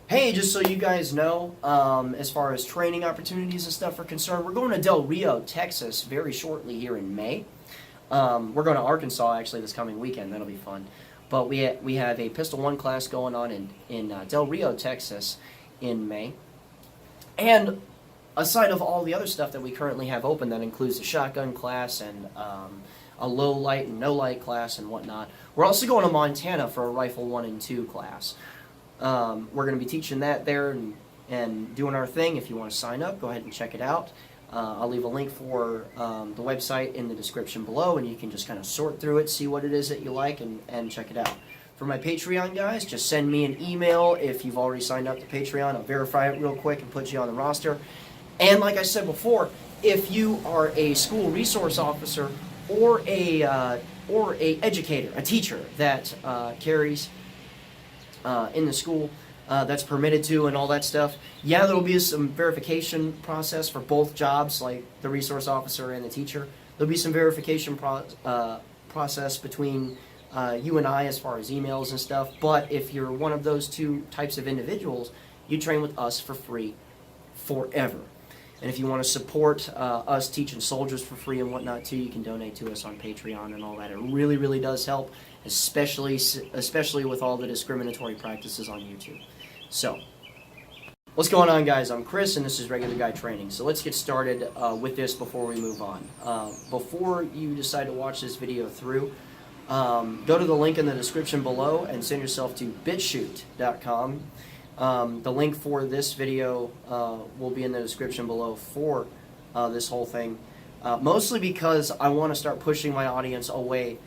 Hey, just so you guys know, as far as training opportunities and stuff are concerned, we're going to Del Rio, Texas very shortly here in May. We're going to Arkansas actually this coming weekend. That'll be fun. But we have a Pistol 1 class going on in Del Rio, Texas in May. And aside of all the other stuff that we currently have open, that includes the shotgun class and a low light and no light class and whatnot, we're also going to Montana for a rifle 1 and 2 class. We're going to be teaching that there and doing our thing. If you want to sign up, go ahead and check it out. I'll leave a link for the website in the description below, and you can just kind of sort through it, see what it is that you like, and check it out. For my Patreon guys, just send me an email if you've already signed up to Patreon. I'll verify it real quick and put you on the roster. And like I said before, if you are a school resource officer or a educator, a teacher that carries in the school that's permitted to and all that stuff, yeah, there will be some verification process for both jobs, like the resource officer and the teacher. There'll be some verification process between you and I as far as emails and stuff, but if you're one of those two types of individuals, you train with us for free forever. And if you want to support us teaching soldiers for free and whatnot too, you can donate to us on Patreon and all that. It really, really does help, especially with all the discriminatory practices on YouTube. So, what's going on, guys? I'm Chris, and this is Regular Guy Training. So let's get started with this before we move on. Before you decide to watch this video through, go to the link in the description below and send yourself to bitshoot.com. The link for this video will be in the description below for this whole thing, mostly because I want to start pushing my audience away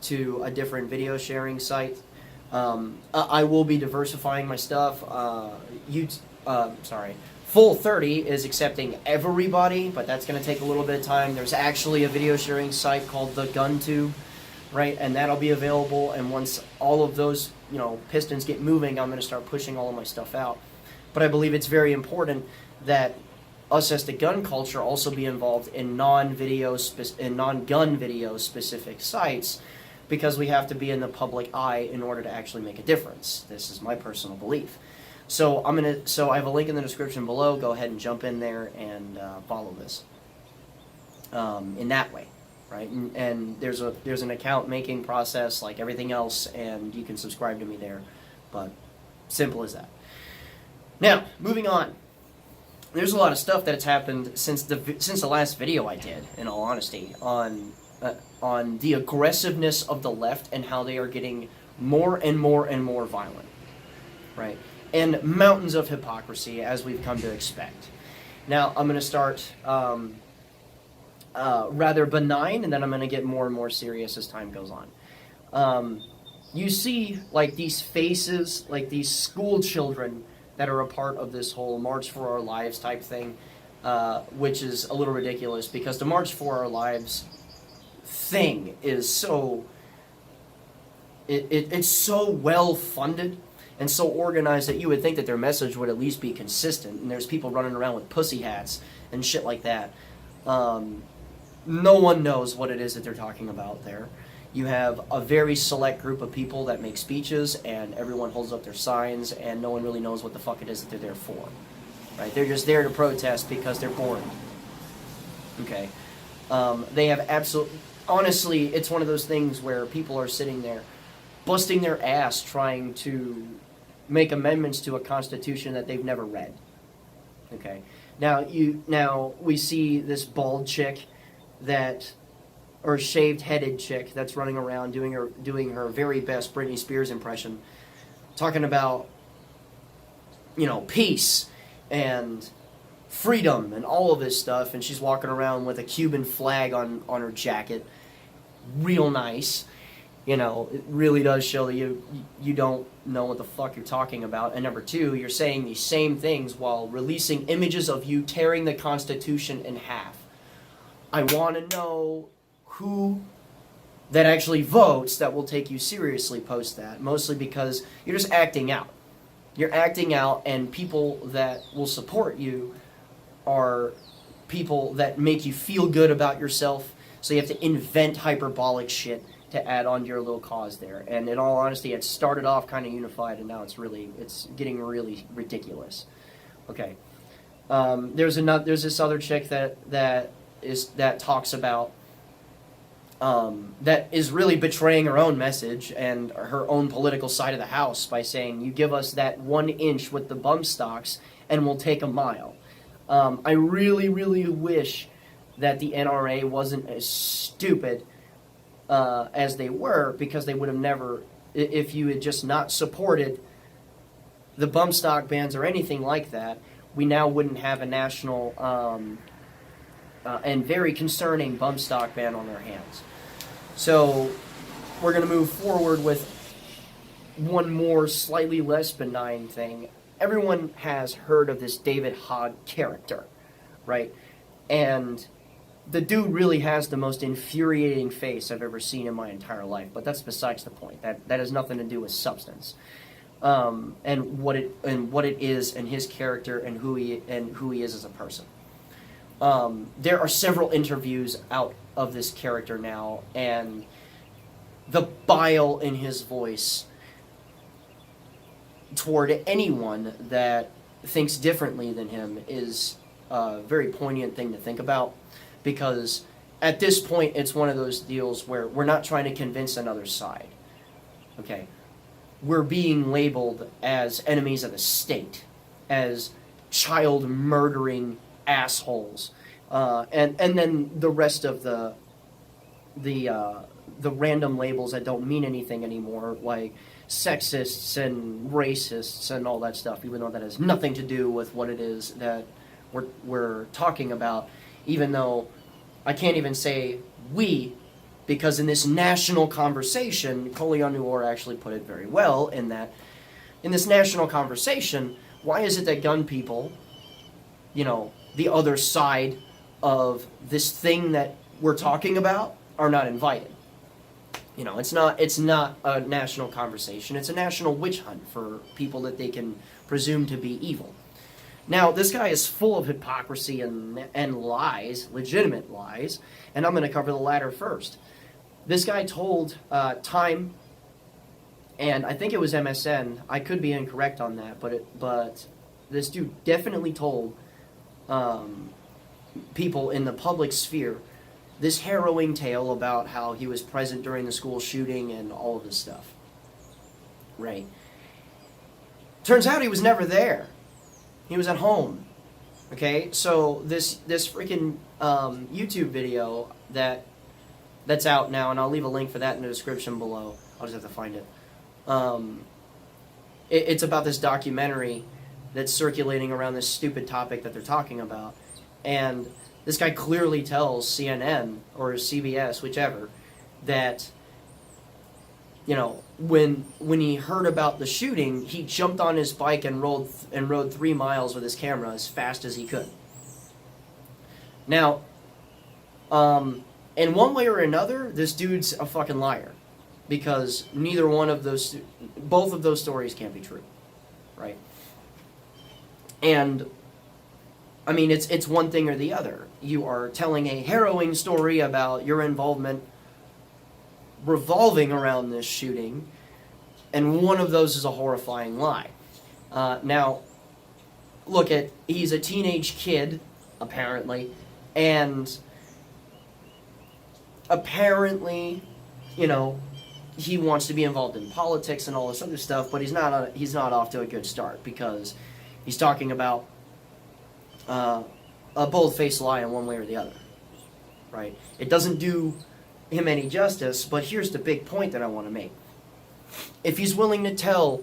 to a different video sharing site. I will be diversifying my stuff. Full 30 is accepting everybody, but that's going to take a little bit of time. There's actually a video sharing site called the GunTube, right? And that'll be available, and once all of those pistons get moving, I'm going to start pushing all of my stuff out. But I believe it's very important that us as the gun culture also be involved in non-gun video specific sites, because we have to be in the public eye in order to actually make a difference. This is my personal belief. So I have a link in the description below. Go ahead and jump in there and follow this in that way. Right, and there's an account making process like everything else, and you can subscribe to me there. But simple as that. Now, moving on. There's a lot of stuff that's happened since the last video I did, in all honesty, on the aggressiveness of the left and how they are getting more and more and more violent, right? And mountains of hypocrisy, as we've come to expect. Now, I'm going to start rather benign, and then I'm going to get more and more serious as time goes on. You see, like, these faces, like these school children that are a part of this whole March for Our Lives type thing, which is a little ridiculous, because the March for Our Lives thing is so... It's so well funded and so organized that you would think that their message would at least be consistent, and there's people running around with pussy hats and shit like that. No one knows what it is that they're talking about there. You have a very select group of people that make speeches, and everyone holds up their signs, and no one really knows what the fuck it is that they're there for. Right? They're just there to protest because they're bored. Okay? They have absolute... Honestly, it's one of those things where people are sitting there busting their ass trying to make amendments to a constitution that they've never read. Okay? Now we see this bald chick or shaved-headed chick that's running around doing her very best Britney Spears impression, talking about, peace and freedom and all of this stuff, and she's walking around with a Cuban flag on her jacket. Real nice. It really does show that you don't know what the fuck you're talking about. And number two, you're saying these same things while releasing images of you tearing the Constitution in half. I want to know who that actually votes that will take you seriously post that, mostly because you're just acting out. You're acting out, and people that will support you are people that make you feel good about yourself, so you have to invent hyperbolic shit to add on to your little cause there. And in all honesty, it started off kind of unified, and now it's getting really ridiculous. Okay. There's this other chick that talks about that is really betraying her own message and her own political side of the house by saying, you give us that 1 inch with the bump stocks and we'll take a mile. I really, really wish that the NRA wasn't as stupid as they were, because they would have never, if you had just not supported the bump stock bans or anything like that, we now wouldn't have a national and very concerning bump stock ban on our hands. So we're going to move forward with one more slightly less benign thing. Everyone has heard of this David Hogg character, right? And the dude really has the most infuriating face I've ever seen in my entire life, but that's besides the point. That has nothing to do with substance, and what it is, and his character, and who he is as a person. There are several interviews out of this character now, and the bile in his voice toward anyone that thinks differently than him is a very poignant thing to think about, because at this point it's one of those deals where we're not trying to convince another side. Okay, we're being labeled as enemies of the state, as child murdering assholes, and then the rest of the random labels that don't mean anything anymore, like sexists and racists and all that stuff, even though that has nothing to do with what it is that we're talking about. Even though I can't even say we, because in this national conversation, Kolianuor actually put it very well, in that in this national conversation, why is it that gun people, the other side of this thing that we're talking about, are not invited? It's not a national conversation. It's a national witch hunt for people that they can presume to be evil. Now, this guy is full of hypocrisy and lies, legitimate lies, and I'm going to cover the latter first. This guy told Time, and I think it was MSN, I could be incorrect on that, but this dude definitely told people in the public sphere this harrowing tale about how he was present during the school shooting and all of this stuff. Right. Turns out he was never there. He was at home. Okay, so this freaking YouTube video that's out now, and I'll leave a link for that in the description below. I'll just have to find it. It's about this documentary that's circulating around this stupid topic that they're talking about, and this guy clearly tells CNN or CBS, whichever, that when he heard about the shooting, he jumped on his bike and rode 3 miles with his camera as fast as he could. Now, in one way or another, this dude's a fucking liar, because both of those stories can't be true, right? And I mean, it's one thing or the other. You are telling a harrowing story about your involvement revolving around this shooting, and one of those is a horrifying lie. Now, he's a teenage kid, apparently, and apparently, he wants to be involved in politics and all this other stuff, but he's not off to a good start, because he's talking about a bold-faced lie in one way or the other, right? It doesn't do him any justice, but here's the big point that I want to make. If he's willing to tell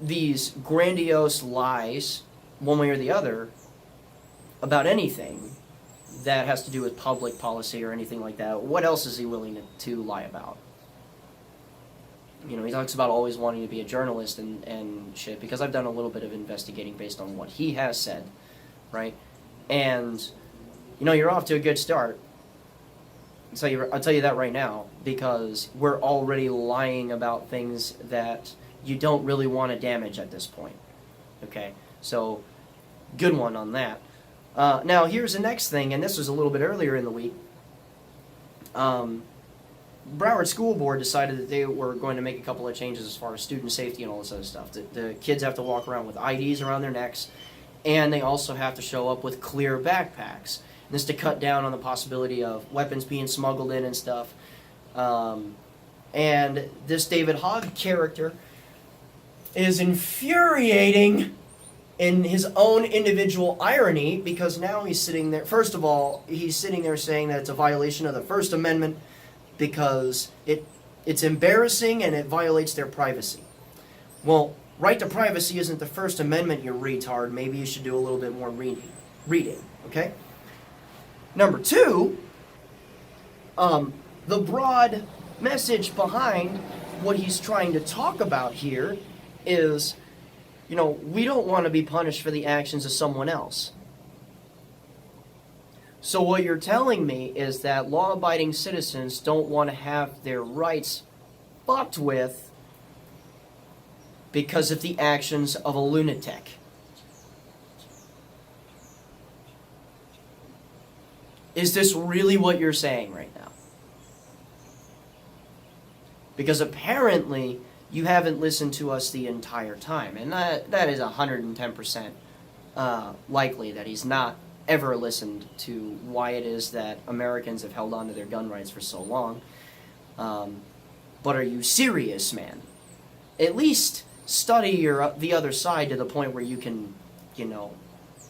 these grandiose lies, one way or the other, about anything that has to do with public policy or anything like that, what else is he willing to lie about? He talks about always wanting to be a journalist and shit, because I've done a little bit of investigating based on what he has said, right? And, you're off to a good start. I'll tell you that right now, because we're already lying about things that you don't really want to damage at this point, okay? So, good one on that. Now, here's the next thing, and this was a little bit earlier in the week. Broward School Board decided that they were going to make a couple of changes as far as student safety and all this other stuff. The kids have to walk around with IDs around their necks, and they also have to show up with clear backpacks. And this to cut down on the possibility of weapons being smuggled in and stuff. And this David Hogg character is infuriating in his own individual irony, because now he's sitting there. First of all, he's sitting there saying that it's a violation of the First Amendment because it's embarrassing and it violates their privacy. Well, right to privacy isn't the First Amendment, you retard. Maybe you should do a little bit more reading, okay? Number two, the broad message behind what he's trying to talk about here is, you know, we don't want to be punished for the actions of someone else. So what you're telling me is that law-abiding citizens don't want to have their rights fucked with because of the actions of a lunatic. Is this really what you're saying right now? Because apparently you haven't listened to us the entire time. And that is 110% likely that he's not ever listened to why it is that Americans have held on to their gun rights for so long. But are you serious, man? At least study the other side to the point where you can, you know,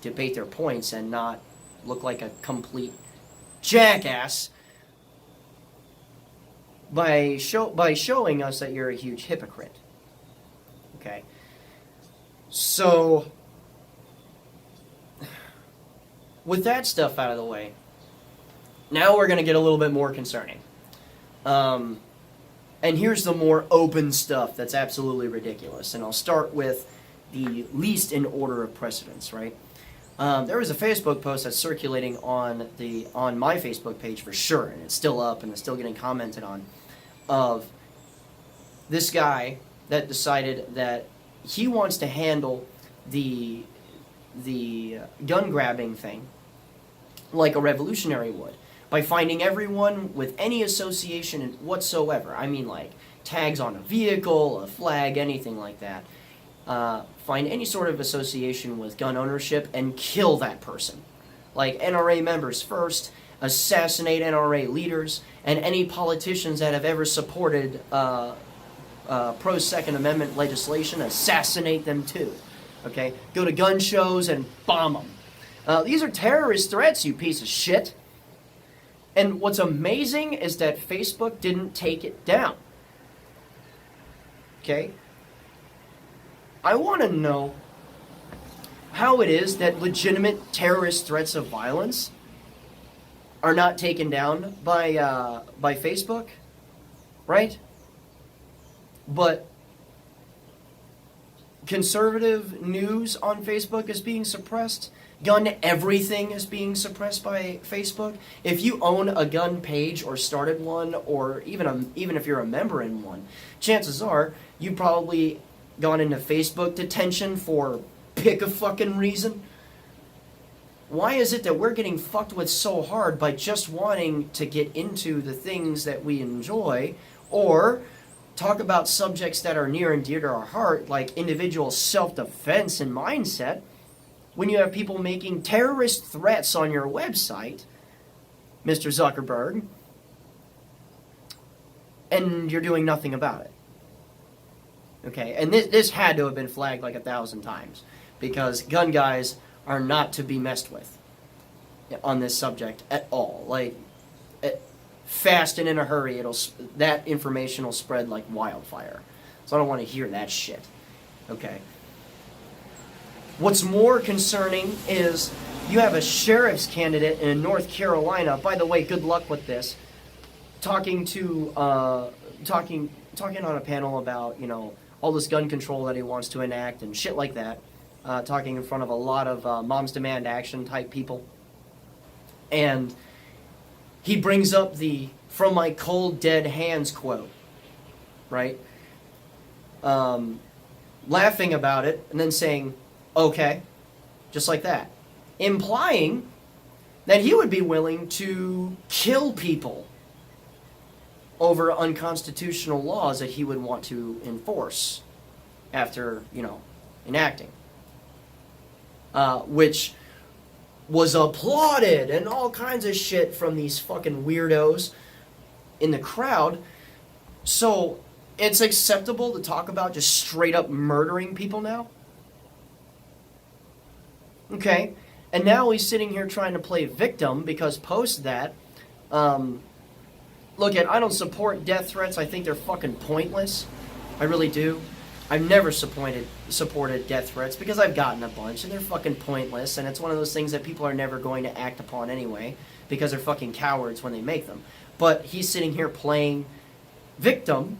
debate their points and not look like a complete jackass by showing us that you're a huge hypocrite. Okay? So, with that stuff out of the way, now we're going to get a little bit more concerning. And here's the more open stuff that's absolutely ridiculous. And I'll start with the least in order of precedence, right? There was a Facebook post that's circulating on my Facebook page for sure, and it's still up and it's still getting commented on, of this guy that decided that he wants to handle the gun grabbing thing like a revolutionary would, by finding everyone with any association whatsoever. I mean, like tags on a vehicle, a flag, anything like that. Find any sort of association with gun ownership and kill that person. Like NRA members first, assassinate NRA leaders, and any politicians that have ever supported pro-Second Amendment legislation, assassinate them too. Okay? Go to gun shows and bomb them. These are terrorist threats, you piece of shit. And what's amazing is that Facebook didn't take it down. Okay? I want to know how it is that legitimate terrorist threats of violence are not taken down by Facebook, right? But conservative news on Facebook is being suppressed. Gun everything is being suppressed by Facebook. If you own a gun page or started one, or even if you're a member in one, chances are you probably gone into Facebook detention for pick a fucking reason. Why is it that we're getting fucked with so hard by just wanting to get into the things that we enjoy, or talk about subjects that are near and dear to our heart, like individual self-defense and mindset, when you have people making terrorist threats on your website, Mr. Zuckerberg, and you're doing nothing about it? Okay, and this had to have been flagged like 1,000 times, because gun guys are not to be messed with on this subject at all. Like, fast and in a hurry, that information will spread like wildfire. So I don't want to hear that shit. Okay. What's more concerning is you have a sheriff's candidate in North Carolina. By the way, good luck with this. Talking on a panel about, you know, all this gun control that he wants to enact and shit like that. Talking in front of a lot of Moms Demand Action type people. And he brings up the "from my cold dead hands" quote, right? Laughing about it and then saying, okay, just like that. Implying that he would be willing to kill people over unconstitutional laws that he would want to enforce after, enacting. Which was applauded and all kinds of shit from these fucking weirdos in the crowd. So it's acceptable to talk about just straight up murdering people now? Okay. And now he's sitting here trying to play victim because post that, look, I don't support death threats. I think they're fucking pointless. I really do. I've never supported death threats because I've gotten a bunch and they're fucking pointless, and it's one of those things that people are never going to act upon anyway because they're fucking cowards when they make them. But he's sitting here playing victim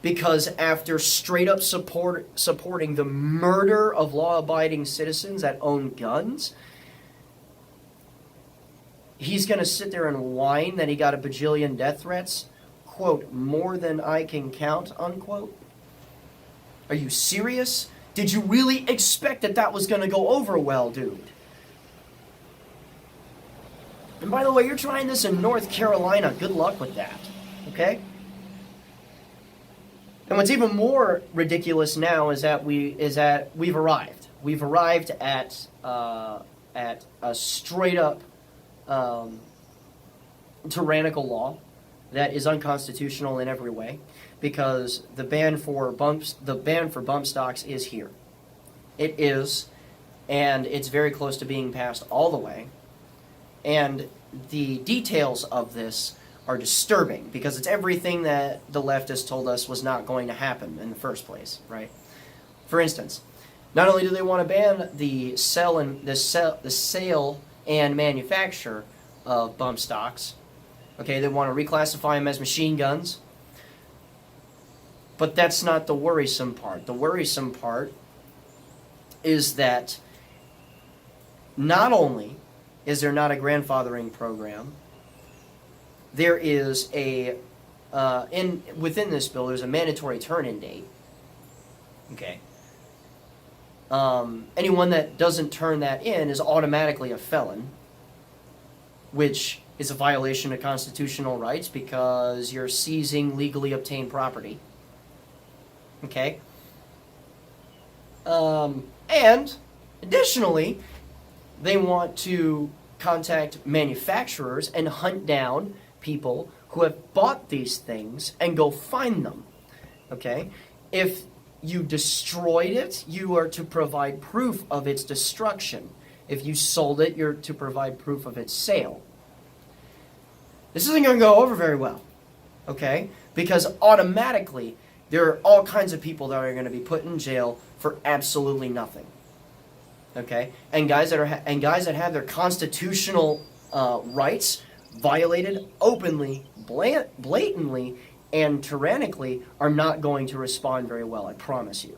because after straight up supporting the murder of law-abiding citizens that own guns, he's going to sit there and whine that he got a bajillion death threats, quote, more than I can count, unquote. Are you serious? Did you really expect that was going to go over well, dude? And by the way, you're trying this in North Carolina. Good luck with that, okay? And what's even more ridiculous now is that we've arrived. We've arrived at a straight up tyrannical law that is unconstitutional in every way, because the ban for bump stocks is here. It is, and it's very close to being passed all the way. And the details of this are disturbing because it's everything that the leftists told us was not going to happen in the first place, right? For instance, not only do they want to ban the sale and manufacture of bump stocks, okay, they want to reclassify them as machine guns, but that's not the worrisome part. The worrisome part is that not only is there not a grandfathering program, there is within this bill, there's a mandatory turn-in date. Okay. Anyone that doesn't turn that in is automatically a felon, which is a violation of constitutional rights because you're seizing legally obtained property. Okay? And additionally, they want to contact manufacturers and hunt down people who have bought these things and go find them. Okay? If you destroyed it, you are to provide proof of its destruction. If you sold it, you're to provide proof of its sale. This isn't going to go over very well, okay? Because automatically, there are all kinds of people that are going to be put in jail for absolutely nothing, okay? And guys that have their constitutional rights violated openly, blatantly, and tyrannically are not going to respond very well, I promise you.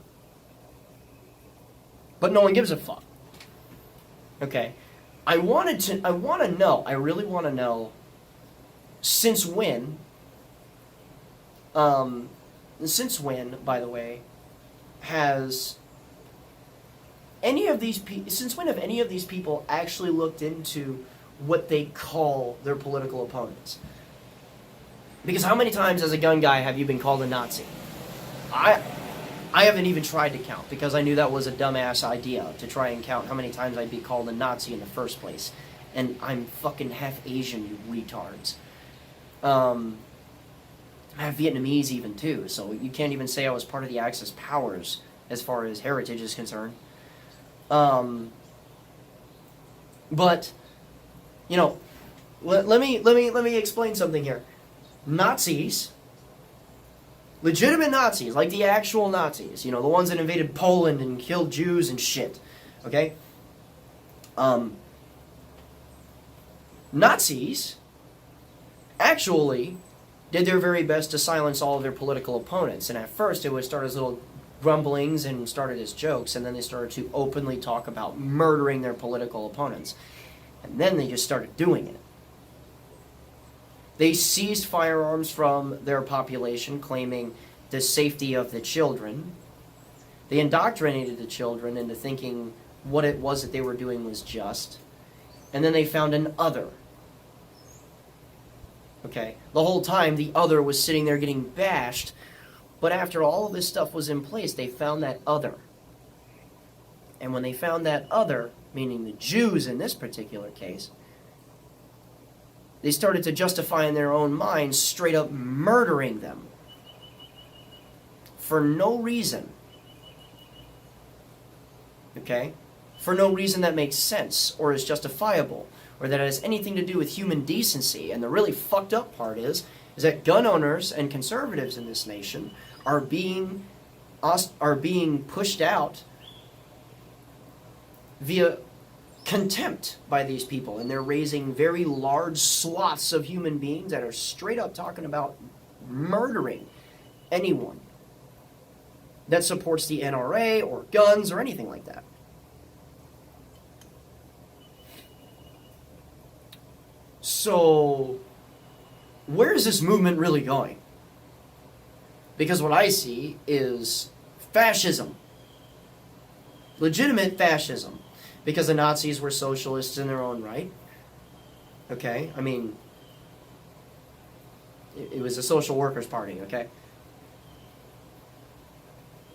But no one gives a fuck. Okay, I really want to know, since when, by the way, since when have any of these people actually looked into what they call their political opponents? Because how many times as a gun guy have you been called a Nazi? I haven't even tried to count because I knew that was a dumbass idea to try and count how many times I'd be called a Nazi in the first place. And I'm fucking half Asian, you retards. I'm half Vietnamese even too, so you can't even say I was part of the Axis powers as far as heritage is concerned. But, let me explain something here. Nazis, legitimate Nazis, like the actual Nazis, the ones that invaded Poland and killed Jews and shit, okay? Nazis actually did their very best to silence all of their political opponents, and at first it would start as little grumblings and started as jokes, and then they started to openly talk about murdering their political opponents, and then they just started doing it. They seized firearms from their population, claiming the safety of the children. They indoctrinated the children into thinking what it was that they were doing was just. And then they found an other. Okay? The whole time the other was sitting there getting bashed, but after all of this stuff was in place, they found that other. And when they found that other, meaning the Jews in this particular case, they started to justify in their own minds straight up murdering them for no reason. Okay? For no reason that makes sense or is justifiable or that has anything to do with human decency. And the really fucked up part is that gun owners and conservatives in this nation are being pushed out via contempt by these people, and they're raising very large swaths of human beings that are straight up talking about murdering anyone that supports the NRA or guns or anything like that. So, where is this movement really going? Because what I see is fascism. Legitimate fascism. Because the Nazis were socialists in their own right. Okay? I mean, it was a social workers' party, okay?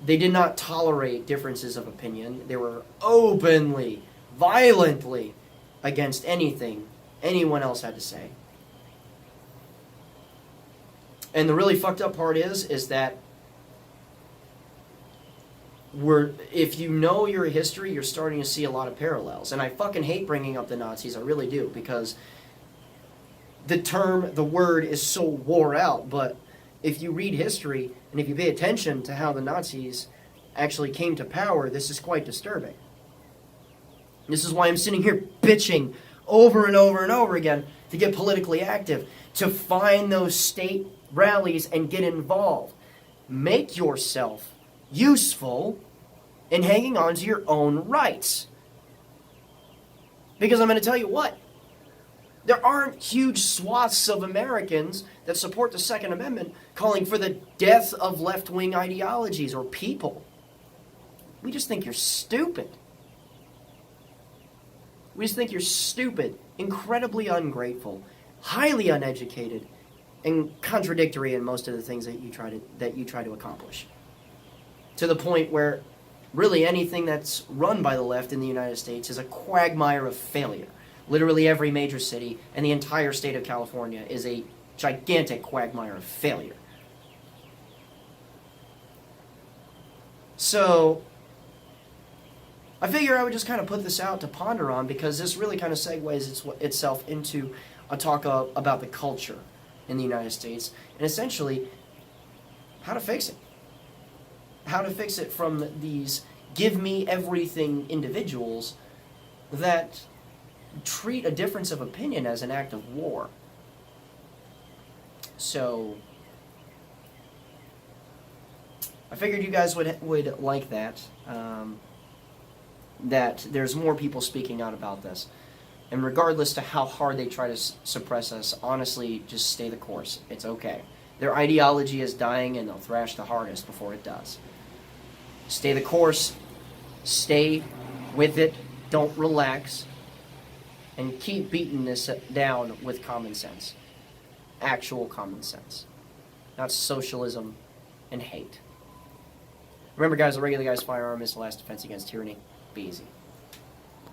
They did not tolerate differences of opinion. They were openly, violently against anything anyone else had to say. And the really fucked up part is that if you know your history, you're starting to see a lot of parallels. And I fucking hate bringing up the Nazis, I really do, because the word is so wore out. But if you read history, and if you pay attention to how the Nazis actually came to power, this is quite disturbing. This is why I'm sitting here bitching over and over and over again to get politically active, to find those state rallies and get involved. Make yourself useful in hanging on to your own rights. Because I'm going to tell you what, there aren't huge swaths of Americans that support the Second Amendment calling for the death of left-wing ideologies or people. We just think you're stupid. We just think you're stupid, incredibly ungrateful, highly uneducated, and contradictory in most of the things that you try to accomplish. To the point where really anything that's run by the left in the United States is a quagmire of failure. Literally every major city and the entire state of California is a gigantic quagmire of failure. So, I figure I would just kind of put this out to ponder on, because this really kind of segues itself into a talk about the culture in the United States, and essentially how to fix it. How to fix it from these give me everything individuals that treat a difference of opinion as an act of war. So, I figured you guys would like that. That there's more people speaking out about this. And regardless to how hard they try to suppress us, honestly, just stay the course. It's okay. Their ideology is dying, and they'll thrash the hardest before it does. Stay the course. Stay with it. Don't relax. And keep beating this down with common sense. Actual common sense. Not socialism and hate. Remember, guys, a regular guy's firearm is the last defense against tyranny. Be easy.